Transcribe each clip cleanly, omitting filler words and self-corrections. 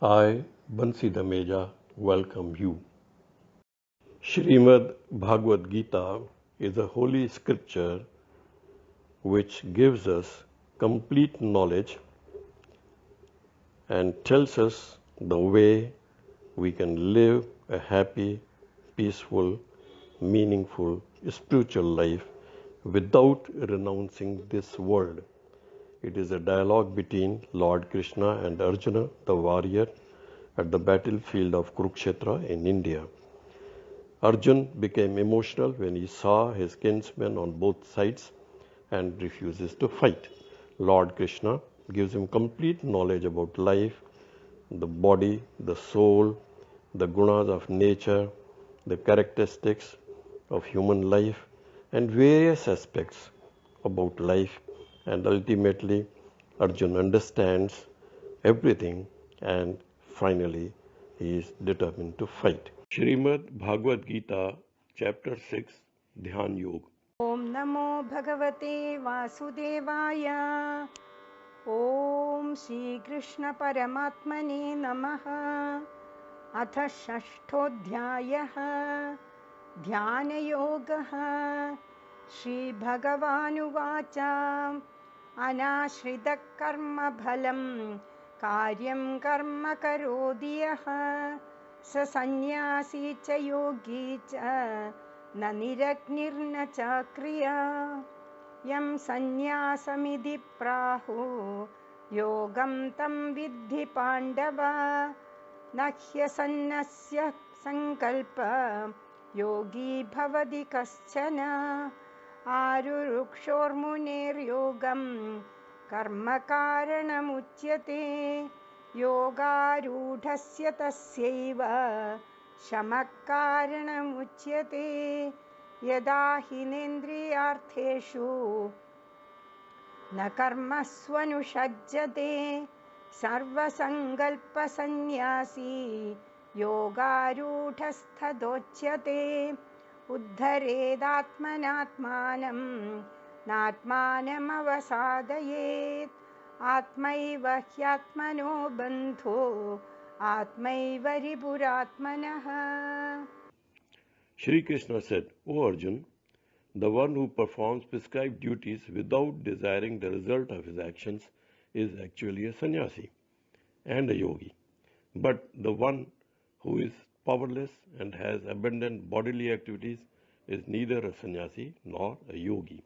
I, Bansi Dameja, welcome you. Srimad Bhagavad Gita is a holy scripture which gives us complete knowledge and tells us the way we can live a happy, peaceful, meaningful, spiritual life without renouncing this world. It is a dialogue between Lord Krishna and Arjuna, the warrior, at the battlefield of Kurukshetra in India. Arjun became emotional when he saw his kinsmen on both sides and refuses to fight. Lord Krishna gives him complete knowledge about life, the body, the soul, the gunas of nature, the characteristics of human life, and various aspects about life, and ultimately Arjun understands everything and finally he is determined to fight. Srimad Bhagavad Gita, Chapter 6, Dhyan Yoga. ओम नमो भगवते वासुदेवाय। ओम श्री कृष्ण परमात्मने नमः। अथ षष्ठोऽध्यायः ध्यानयोगः। श्रीभगवानुवाच अनाश्रितः कर्मफलं कार्यं कर्म करोति यः स सन्न्यासी च योगी च न निरग्निर्न चाक्रिया। यं सन्न्यासमिति प्राहुः योगं तं विद्धि पाण्डव। न ह्यसन्न्यस्य सङ्कल्पः योगी भवति कश्चन। आरुरुक्षोर्मुनेर्योगं कर्म कारणमुच्यते। योगारूढस्य तस्यैव शमः कारणमुच्यते। यदा हिनेन्द्रियार्थेषु न कर्मस्वनुषज्यते सर्वसङ्कल्पसन्न्यासी योगारूढस्तदोच्यते। उद्धरेदात्मनात्मानं नात्मानमवसादयेत्। आत्मैव ह्यात्मनो बन्धो आत्मैव रिपुरात्मनः। Shri Krishna said, O Arjun, the one who performs prescribed duties without desiring the result of his actions is actually a sannyasi and a yogi. But the one who is powerless and has abandoned bodily activities is neither a sannyasi nor a yogi.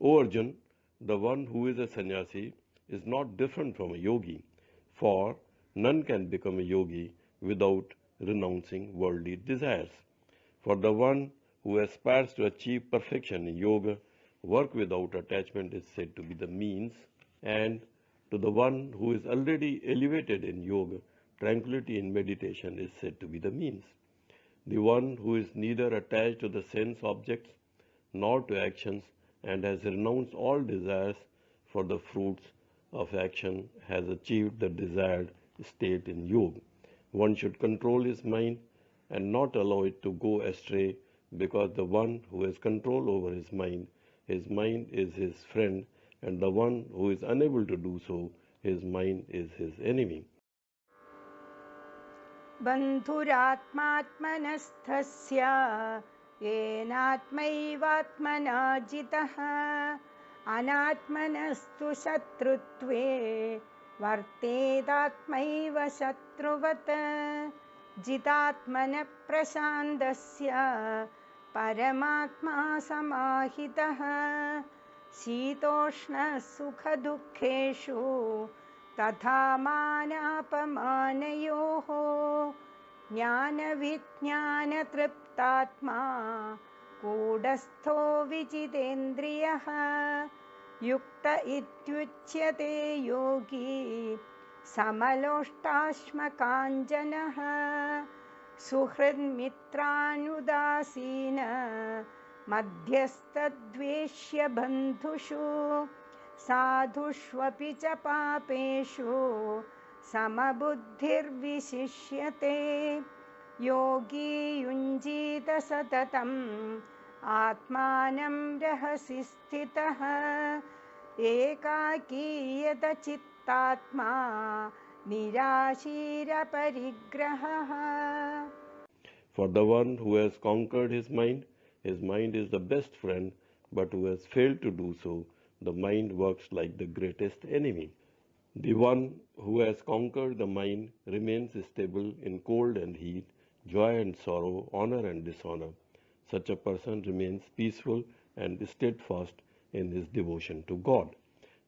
O Arjun, the one who is a sannyasi is not different from a yogi, for none can become a yogi without renouncing worldly desires. For the one who aspires to achieve perfection in yoga, work without attachment is said to be the means, and to the one who is already elevated in yoga, tranquility in meditation is said to be the means. The one who is neither attached to the sense objects nor to actions and has renounced all desires for the fruits of action has achieved the desired state in yoga. One should control his mind and not allow it to go astray, because the one who has control over his mind is his friend, and the one who is unable to do so, his mind is his enemy. बन्धुरात्मात्मनस्थस्य येनात्मैवात्मना जितः अनात्मनस्तु शत्रुत्वे वर्तेदात्मैव शत्रुवत्। जितात्मनः प्रशान्तस्य परमात्मा समाहितः। शीतोष्णः सुखदुःखेषु तथा मानापमानयोः। ज्ञानविज्ञानतृप्तात्मा कूटस्थो विजितेन्द्रियः। युक्त इत्युच्यते योगी समलोष्टाश्मकाञ्चनः। सुहृन्मित्रानुदासीन मध्यस्थद्वेष्य बन्धुषु। साधुष्वपि च पापेषु समबुद्धिर्विशिष्यते। योगी युञ्जीत सततम् आत्मानं रहसि स्थितः। एकाकीयत चित्तात्मा निराशीरपरिग्रहः. For the one who has conquered his mind is the best friend, but who has failed to do so, the mind works like the greatest enemy. The one who has conquered the mind remains stable in cold and heat, joy and sorrow, honor and dishonor. Such a person remains peaceful and steadfast in his devotion to God.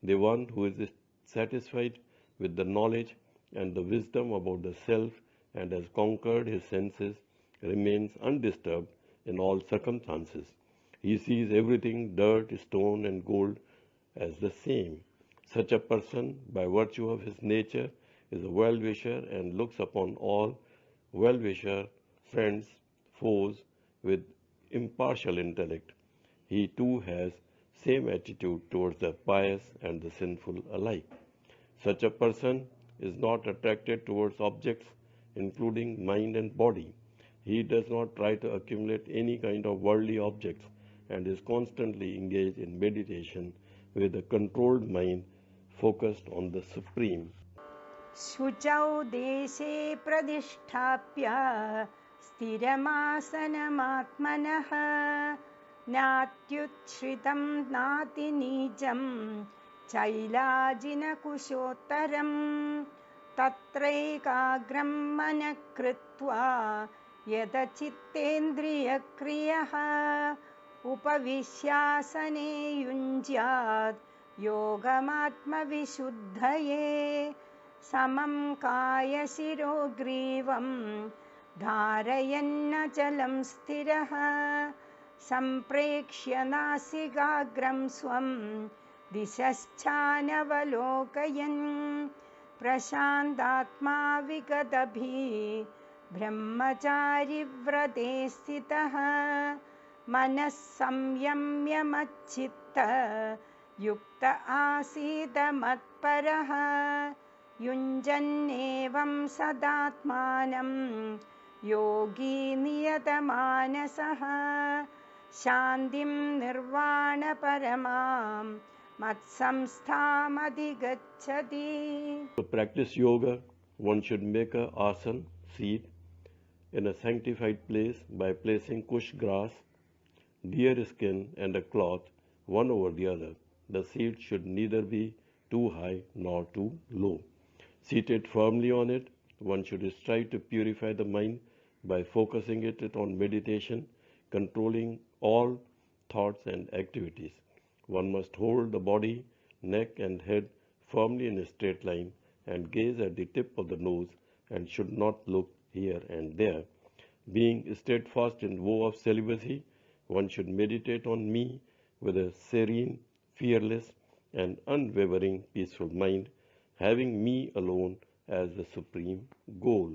The one who is satisfied with the knowledge and the wisdom about the self and has conquered his senses remains undisturbed in all circumstances. He sees everything, dirt, stone, and gold, as the same. Such a person, by virtue of his nature, is a well-wisher and looks upon all well-wisher, friends, foes, with impartial intellect. He too has same attitude towards the pious and the sinful alike. Such a person is not attracted towards objects, including mind and body. He does not try to accumulate any kind of worldly objects and is constantly engaged in meditation with a controlled mind focused on the Supreme. शुचौ देशे प्रतिष्ठाप्य स्थिरमासनमात्मनः नात्युच्छ्रितं नातिनीचं चैलाजिनकुशोत्तरं तत्रैकाग्रं मनः कृत्वा यतचित्तेन्द्रियक्रियः उपविश्यासने युञ्ज्यात् योगमात्मविशुद्धये समं कायशिरो ग्रीवं धारयन्नचलं स्थिरः सम्प्रेक्ष्य नासिकाग्रं स्वं दिशश्चानवलोकयन् प्रशान्तात्मा विगतभिः ब्रह्मचारिव्रते स्थितः मनः संयम्य मच्चित्त युक्त आसीत मत्परः युञ्जन्नेवं सदात्मानं योगी नियतमानसः शान्तिं निर्वाणपरमां मत्संस्थामधिगच्छति. To practice yoga, one should make a asana, seat, in a sanctified place by placing kush grass, deer skin, and a cloth one over the other. The seat should neither be too high nor too low. Seated firmly on it, one should strive to purify the mind by focusing it on meditation, controlling all thoughts and activities. One must hold the body, neck, and head firmly in a straight line and gaze at the tip of the nose and should not look here and there. Being steadfast in vow of celibacy, one should meditate on me with a serene, fearless, and unwavering peaceful mind, having me alone as the supreme goal.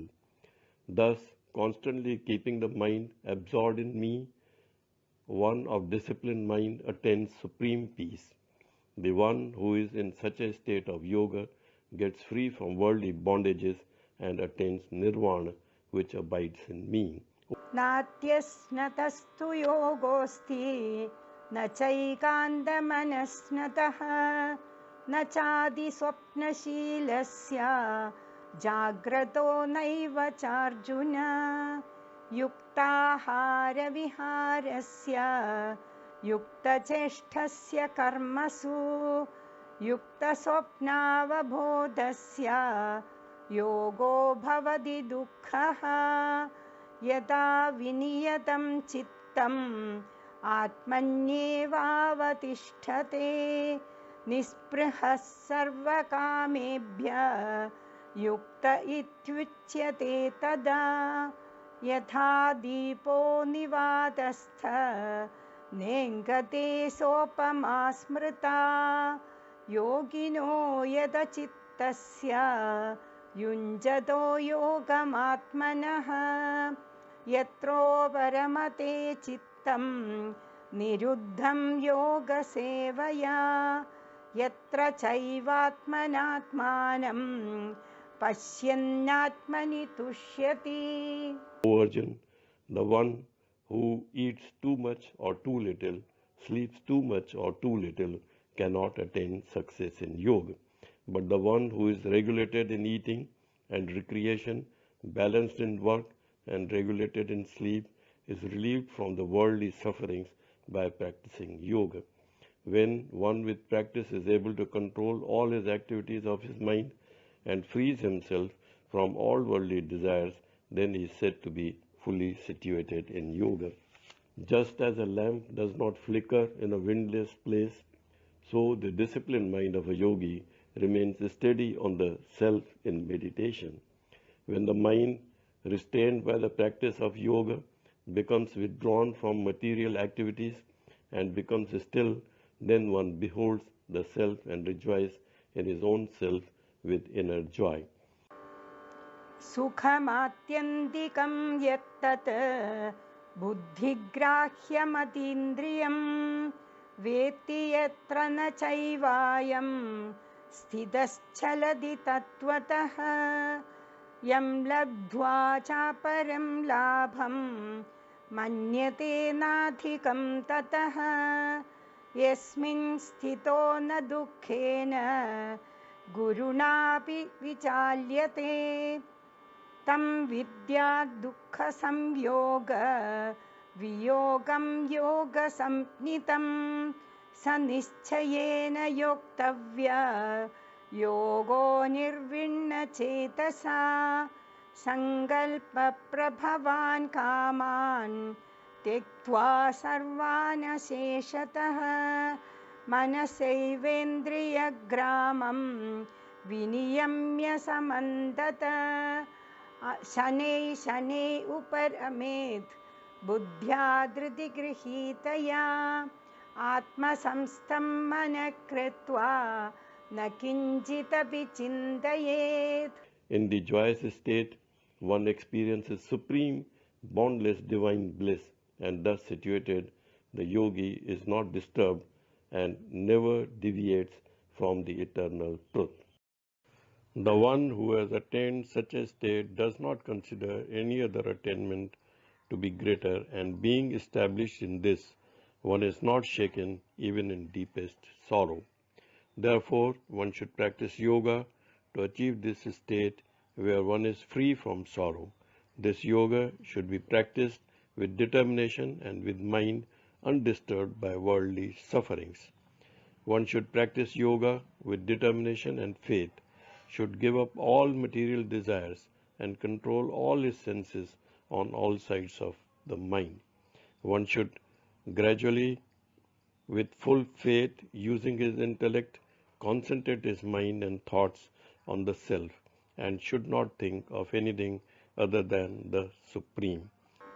Thus, constantly keeping the mind absorbed in me, one of disciplined mind attains supreme peace. The one who is in such a state of yoga gets free from worldly bondages and attains nirvana, which abides in me. नात्यस्नतस्तु योगोऽस्ति न चैकान्तमनस्नतः न चादिस्वप्नशीलस्य जाग्रतो नैव चार्जुन युक्ताहारविहारस्य युक्तचेष्टस्य कर्मसु युक्तस्वप्नावबोधस्य योगो भवति दुःखः यदा विनियतं चित्तम् आत्मन्येवावतिष्ठते निःस्पृहः सर्वकामेभ्यः युक्त इत्युच्यते तदा यथा दीपो निवातस्थः नेङ्गते सोपमा स्मृता योगिनो यदचित्तस्य युञ्जतो योगमात्मनः यत्रोपरमते चित्तं निरुद्धं योगसेवया यत्र चैवात्मनात्मानं पश्यन्नात्मनि तुष्यति. O Arjun, the one who eats too much or too little, sleeps too much or too little, cannot attain success in yoga. But the one who is regulated in eating and recreation, balanced in work and regulated in sleep, is relieved from the worldly sufferings by practicing yoga. When one with practice is able to control all his activities of his mind and frees himself from all worldly desires, then he is said to be fully situated in yoga. Just as a lamp does not flicker in a windless place, so the disciplined mind of a yogi remains steady on the self in meditation. When the mind, restrained by the practice of yoga, becomes withdrawn from material activities and becomes still, then one beholds the self and rejoices in his own self with inner joy. सुखमात्यन्तिकं यत्तत् बुद्धिग्राह्यमतीन्द्रियं वेत्ति यत्र न चैवायं स्थितश्चलति तत्त्वतः यं लब्ध्वा चापरं लाभं मन्यते नाधिकं ततः यस्मिन् स्थितो न दुःखेन गुरुणापि विचाल्यते तं विद्या दुःखसंयोग वियोगं योगसंज्ञितं स निश्चयेन योक्तव्य योगो निर्विण्णचेतसा सङ्कल्पप्रभवान् कामान् त्यक्त्वा सर्वान् शेषतः मनसैवेन्द्रियग्रामं विनियम्य समन्दत शनैः शनैः उपरमेत् बुद्ध्या धृतिगृहीतया आत्मसंस्थं मनः कृत्वा न किञ्चिदपि चिन्तयेत्. In the joyous state, one experiences supreme, boundless divine bliss, and thus situated, the yogi is not disturbed and never deviates from the eternal truth. The one who has attained such a state does not consider any other attainment to be greater, and being established in this, one is not shaken even in deepest sorrow. Therefore, one should practice yoga to achieve this state where one is free from sorrow. This yoga should be practiced with determination and with mind undisturbed by worldly sufferings. One should practice yoga with determination and faith, should give up all material desires and control all his senses on all sides of the mind. One should gradually, with full faith, using his intellect, concentrate his mind and thoughts on the self, and should not think of anything other than the Supreme.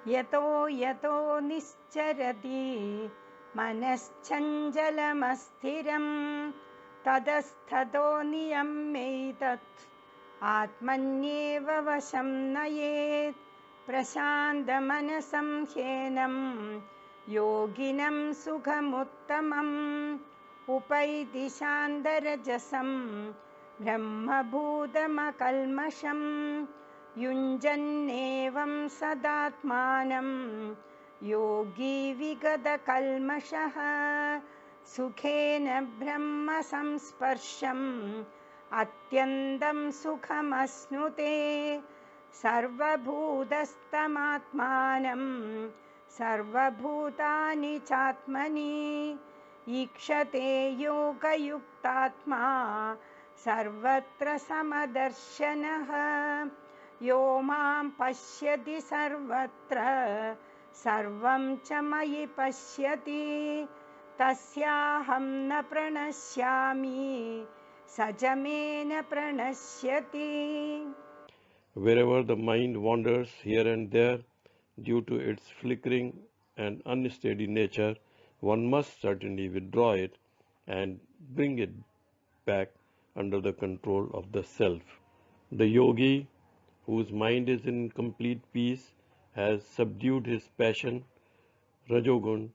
यतो यतो निश्चरति मनश्चञ्चलमस्थिरं ततस्ततो नियम्यैतत् आत्मन्येव वशं नयेत् प्रशान्तमनसं ह्येनं योगिनं सुखमुत्तमम् उपैति शान्तरजसं ब्रह्मभूतमकल्मषम् युञ्जन्नेवं सदात्मानं योगी विगतकल्मषः सुखेन ब्रह्मसंस्पर्शम् अत्यन्तं सुखमश्नुते सर्वभूतस्थमात्मानं सर्वभूतानि चात्मनि ईक्षते योगयुक्तात्मा सर्वत्र समदर्शनः यो मां पश्यति सर्वत्र सर्वं च मयि पश्यति तस्याहं न प्रणश्यामि स च मे न प्रणश्यति. Wherever the mind wanders here and there due to its flickering and unsteady nature, one must certainly withdraw it and bring it back under the control of the self. The yogi, whose mind is in complete peace, has subdued his passion, Rajogun.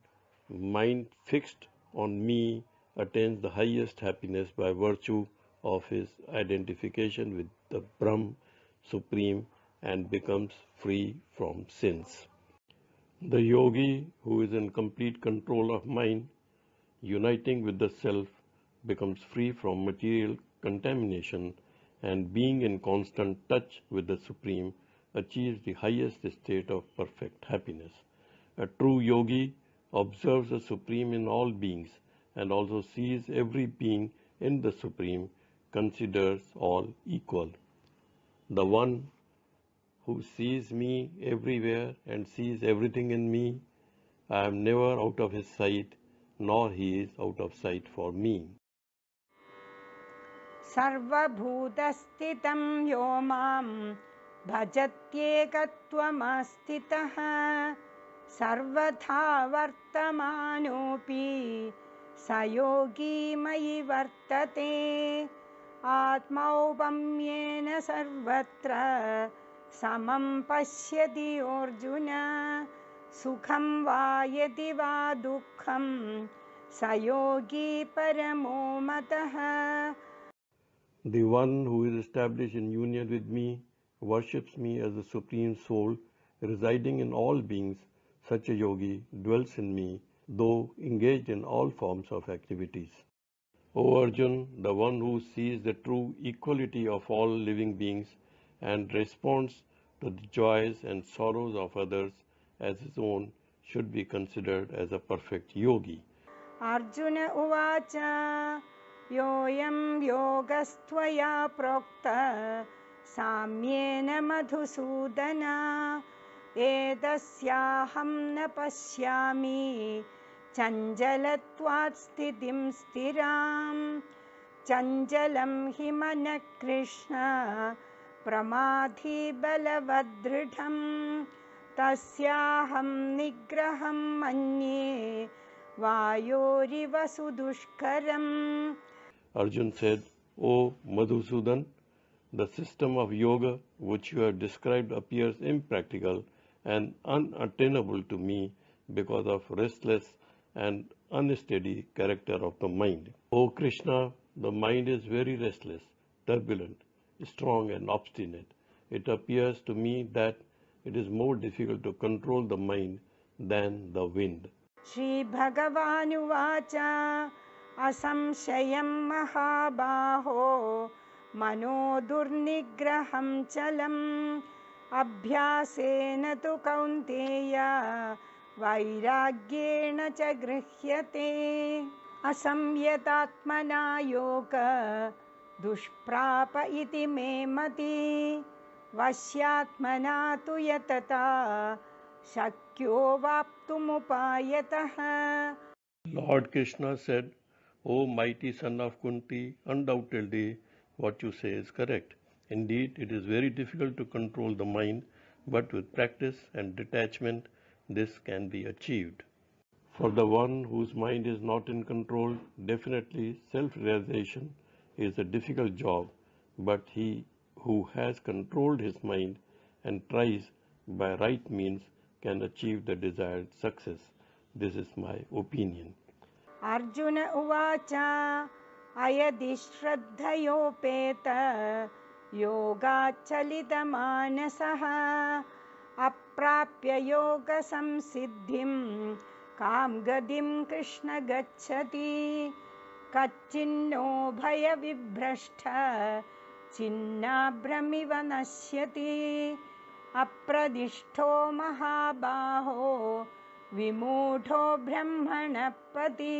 Mind fixed on me attains the highest happiness by virtue of his identification with the Brahm Supreme and becomes free from sins. The yogi, who is in complete control of mind, uniting with the self, becomes free from material contamination and being in constant touch with the Supreme achieves the highest state of perfect happiness. A true yogi observes the Supreme in all beings and also sees every being in the Supreme, considers all equal. The one who sees me everywhere and sees everything in me, I am never out of his sight, nor he is out of sight for me. सर्वभूतस्थितं यो मां भजत्येकत्वमास्थितः सर्वथा वर्तमानोऽपि स योगी मयि वर्तते आत्मौपम्येन सर्वत्र समं पश्यति अर्जुन सुखं वा यदि वा दुःखं स योगी परमो मतः. The one who is established in union with me worships me as the Supreme Soul residing in all beings. Such a yogi dwells in me, though engaged in all forms of activities. O Arjun, the one who sees the true equality of all living beings and responds to the joys and sorrows of others as his own should be considered as a perfect yogi. Arjuna uvacha योऽयं योगस्त्वया प्रोक्तः साम्येन मधुसूदन एतस्याहं न पश्यामि चञ्चलत्वात् स्थितिं स्थिरां चञ्चलं हि मनः कृष्ण प्रमाथि बलवदृढं तस्याहं निग्रहं मन्ये वायोरिव सुदुष्करम्. Arjun said, O Madhusudan, the system of yoga which you have described appears impractical and unattainable to me because of restless and unsteady character of the mind. O Krishna, the mind is very restless, turbulent, strong and obstinate. It appears to me that it is more difficult to control the mind than the wind. Shri Bhagavanuvacha असंशयं महाबाहो मनो दुर्निग्रहं चलम् अभ्यासेन तु कौन्तेय वैराग्येण च गृह्यते असंयतात्मना योग दुष्प्राप इति मे मति वश्यात्मना तु यतता शक्यो वाप्तुमुपायतः. Lord Krishna said, O mighty son of Kunti, undoubtedly what you say is correct. Indeed, it is very difficult to control the mind, but with practice and detachment, this can be achieved. For the one whose mind is not in control, definitely self-realization is a difficult job, but he who has controlled his mind and tries by right means can achieve the desired success. This is my opinion. Arjuna uvacha ayadi shraddhayopeta yogachalita manasaha aprapya yoga samsiddhim kamgadim krishna gacchati kachinno bhaya vibhrashta chinnabhramiva nasyati apradishto mahabaho विमूढो ब्रह्मणपति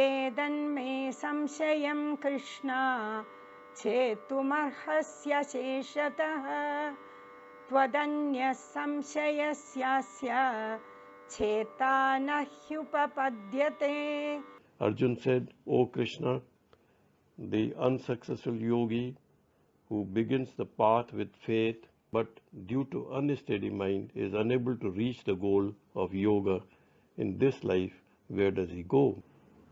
एतन्मे संशयं कृष्ण छेतुमर्हस्य शेषतः त्वदन्यः संशयस्यास्य छेता न ह्युपपद्यते. Arjun said, O Krishna, the unsuccessful yogi who begins the path with faith but due to unsteady mind is unable to reach the goal of yoga in this life, where does he go?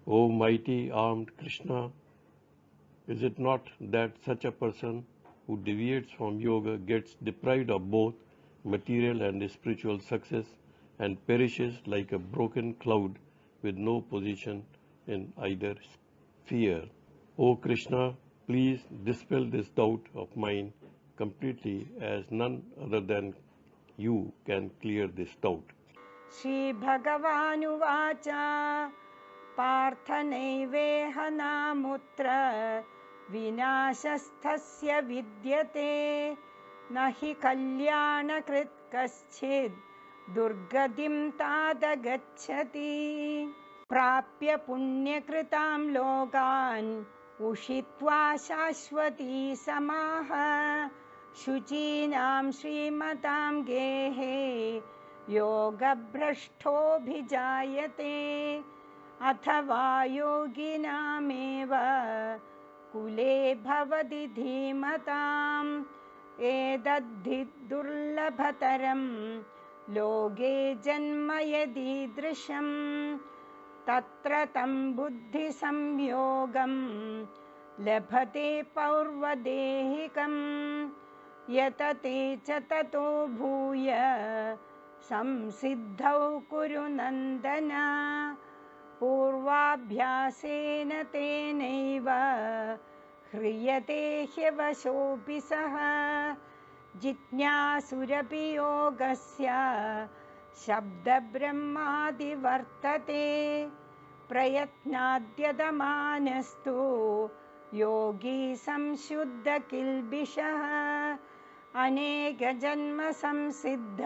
O mighty armed Krishna, is it not that such a person who deviates from yoga gets deprived of both material and spiritual success and perishes like a broken cloud with no position in either sphere? O Krishna, please dispel this doubt of mine completely, as none other than you can clear this doubt. Shri Bhagavanuvacha Parthanaiveha namutra विनाशस्थस्य विद्यते न हि कल्याणकृत् कश्चित् दुर्गतिं तादगच्छति प्राप्य पुण्यकृतां लोकान् उषित्वा शाश्वती समाः शुचीनां श्रीमतां गेहे योगभ्रष्टोऽभिजायते अथवा योगिनामेव कुले भवति धीमताम् एतद्धि दुर्लभतरं लोके जन्म यदीदृशं तत्र तं बुद्धिसंयोगं लभते पौर्वदेहिकं यतते च ततो भूय संसिद्धौ कुरु नन्दन पूर्वाभ्यासेन तेनैव ह्रियते ह्यवशोऽपि सः जिज्ञासुरपि योगस्य शब्दब्रह्मादिवर्तते प्रयत्नाद्यतमानस्तु योगी संशुद्धकिल्बिषः अनेकजन्म संसिद्ध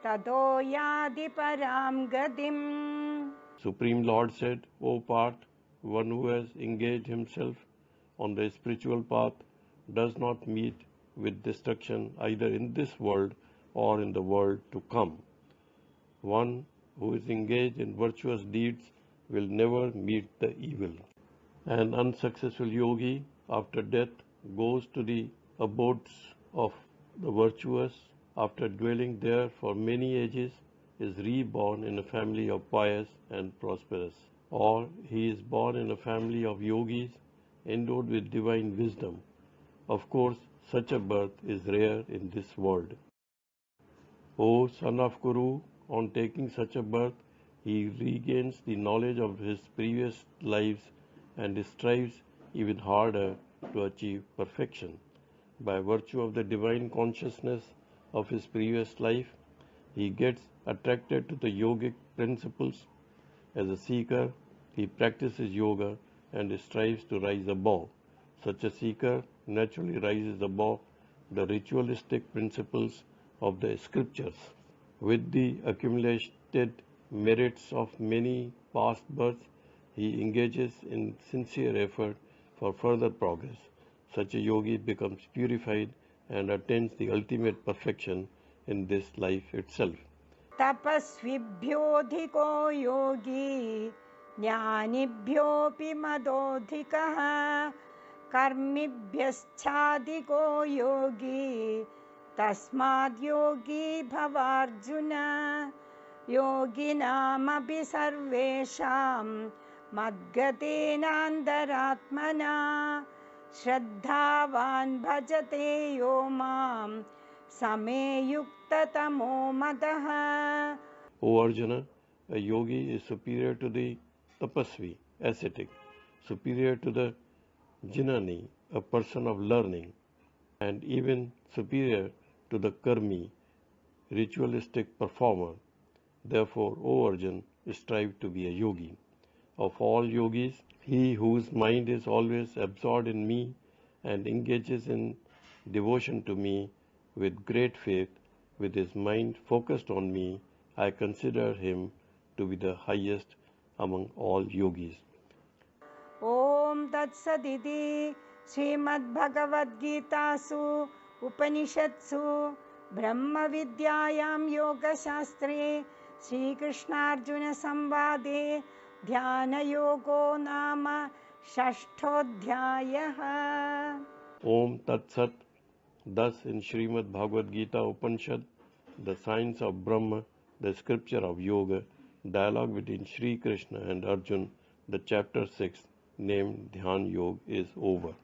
ततो याति परां गतिम्. Supreme Lord said, O Parth, one who has engaged himself on the spiritual path does not meet with destruction either in this world or in the world to come. One who is engaged in virtuous deeds will never meet the evil. An unsuccessful yogi after death goes to the abodes of the virtuous. After dwelling there for many ages, is reborn in a family of pious and prosperous. Or he is born in a family of yogis endowed with divine wisdom. Of course, such a birth is rare in this world. O son of Kuru, on taking such a birth, he regains the knowledge of his previous lives and strives even harder to achieve perfection. By virtue of the divine consciousness of his previous life, he gets attracted to the yogic principles. As a seeker, he practices yoga and strives to rise above. Such a seeker naturally rises above the ritualistic principles of the scriptures. With the accumulated merits of many past births, he engages in sincere effort for further progress. Such a yogi becomes purified and attains the ultimate perfection in this life itself. तपस्विभ्योऽधिको योगी ज्ञानिभ्योऽपि मदोऽधिकः कर्मिभ्यश्चाधिको योगी तस्माद् योगी भवार्जुन योगिनामपि सर्वेषां मद्गतेनान्तरात्मना श्रद्धावान् भजते यो मां समे युक्ततमो मतः. O Arjuna, a yogi is superior to the tapasvi, ascetic, superior to the jnani, a person of learning, and even superior to the karmi, ritualistic performer. Therefore, O Arjuna, strive to be a yogi. Of all yogis, he whose mind is always absorbed in me and engages in devotion to me with great faith, with his mind focused on me, I consider him to be the highest among all yogis. Om Tat Saditi Srimad Bhagavad Gitasu Upanishatsu Brahma Vidyayam Yoga Shastre Sri Krishna Arjuna Samvade Dhyana Yogo Nama Shashtodhyayaha. Om Tat Sat. Thus in Srimad Bhagavad Gita Upanishad, the science of Brahma, the scripture of yoga, dialogue between Sri Krishna and Arjuna, the chapter 6 named Dhyan Yoga is over.